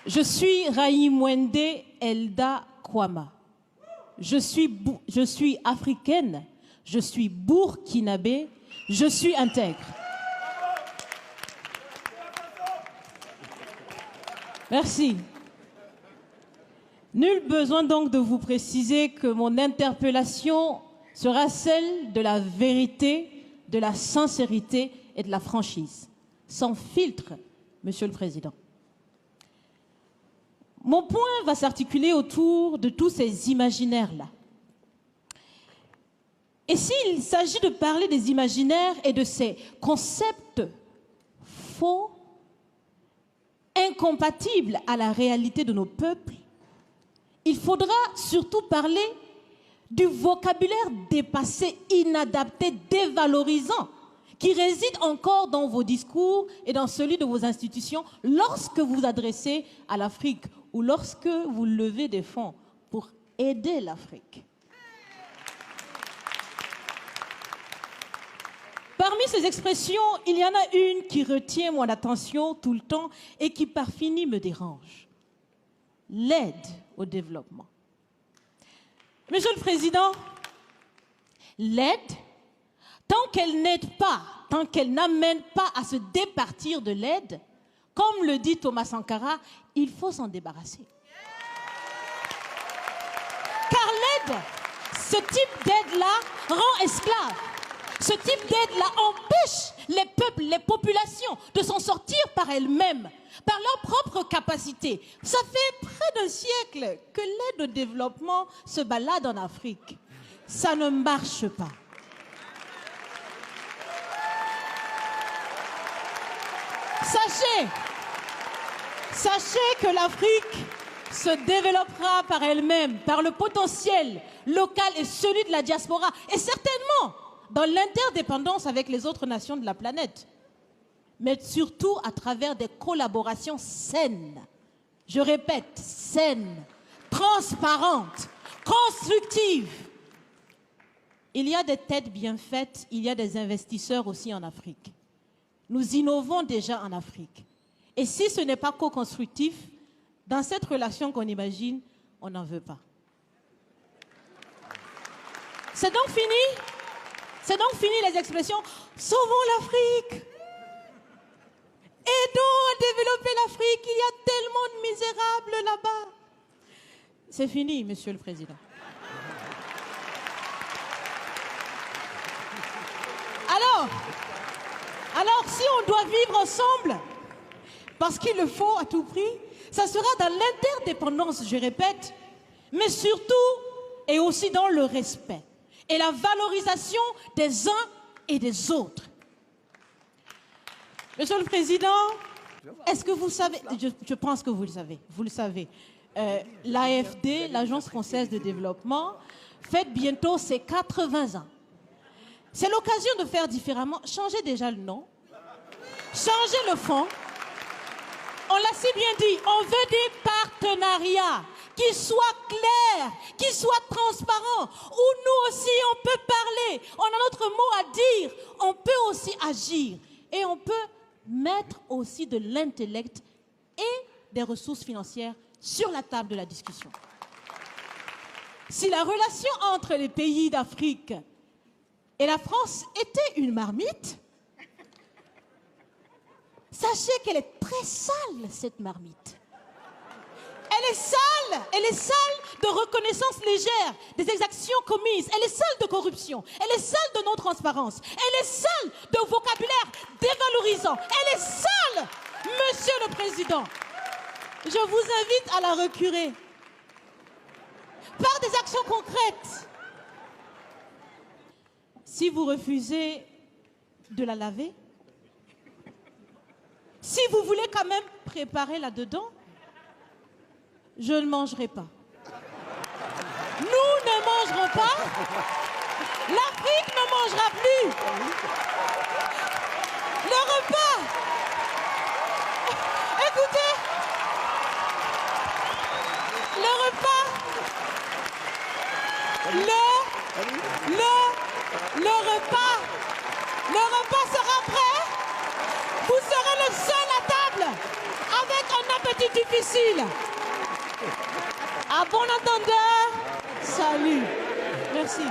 Je suis Raïmwende Elda Kwama. Je suis africaine, je suis burkinabé, je suis intègre. Merci. Nul besoin donc de vous préciser que mon interpellation sera celle de la vérité, de la sincérité et de la franchise. Sans filtre, Monsieur le Président. Mon point va s'articuler autour de tous ces imaginaires-là. Et s'il s'agit de parler des imaginaires et de ces concepts faux, incompatibles à la réalité de nos peuples, il faudra surtout parler du vocabulaire dépassé, inadapté, dévalorisant, qui réside encore dans vos discours et dans celui de vos institutions lorsque vous vous adressez à l'Afrique ou lorsque vous levez des fonds pour aider l'Afrique. Parmi ces expressions, il y en a une qui retient mon attention tout le temps et qui par fini me dérange. L'aide au développement. Monsieur le Président, l'aide, tant qu'elle n'aide pas, tant qu'elle n'amène pas à se départir de l'aide, comme le dit Thomas Sankara, il faut s'en débarrasser. Car l'aide, ce type d'aide-là rend esclave. Ce type d'aide-là empêche les peuples, les populations de s'en sortir par elles-mêmes, par leur propre capacité. Ça fait près d'un siècle que l'aide au développement se balade en Afrique. Ça ne marche pas. Sachez que l'Afrique se développera par elle-même, par le potentiel local et celui de la diaspora, et certainement dans l'interdépendance avec les autres nations de la planète, mais surtout à travers des collaborations saines. Je répète, saines, transparentes, constructives. Il y a des têtes bien faites, il y a des investisseurs aussi en Afrique. Nous innovons déjà en Afrique. Et si ce n'est pas co-constructif, dans cette relation qu'on imagine, on n'en veut pas. C'est donc fini. C'est donc fini les expressions « Sauvons l'Afrique ». Aidons à développer l'Afrique, il y a tellement de misérables là-bas. C'est fini, Monsieur le Président. Alors, si on doit vivre ensemble, parce qu'il le faut à tout prix, ça sera dans l'interdépendance, je répète, mais surtout et aussi dans le respect et la valorisation des uns et des autres. Monsieur le Président, est-ce que vous savez, je pense que vous le savez, l'AFD, l'Agence française de développement, fête bientôt ses 80 ans. C'est l'occasion de faire différemment. Changez déjà le nom, changez le fond. On l'a si bien dit, on veut des partenariats qui soient clairs, qui soient transparents, où nous aussi on peut parler, on a notre mot à dire, on peut aussi agir et on peut mettre aussi de l'intellect et des ressources financières sur la table de la discussion. Si la relation entre les pays d'Afrique et la France était une marmite, sachez qu'elle est très sale, cette marmite. Elle est sale de reconnaissance légère des exactions commises. Elle est sale de corruption. Elle est sale de non-transparence. Elle est sale de vocabulaire dévalorisant. Elle est sale, Monsieur le Président. Je vous invite à la recurer par des actions concrètes. Si vous refusez de la laver, si vous voulez quand même préparer là-dedans, je ne mangerai pas. Nous ne mangerons pas. L'Afrique ne mangera plus. Le repas. Écoutez. Le repas. Le repas sera prêt. Vous serez le seul à table avec un appétit difficile. À bon entendeur, salut. Merci.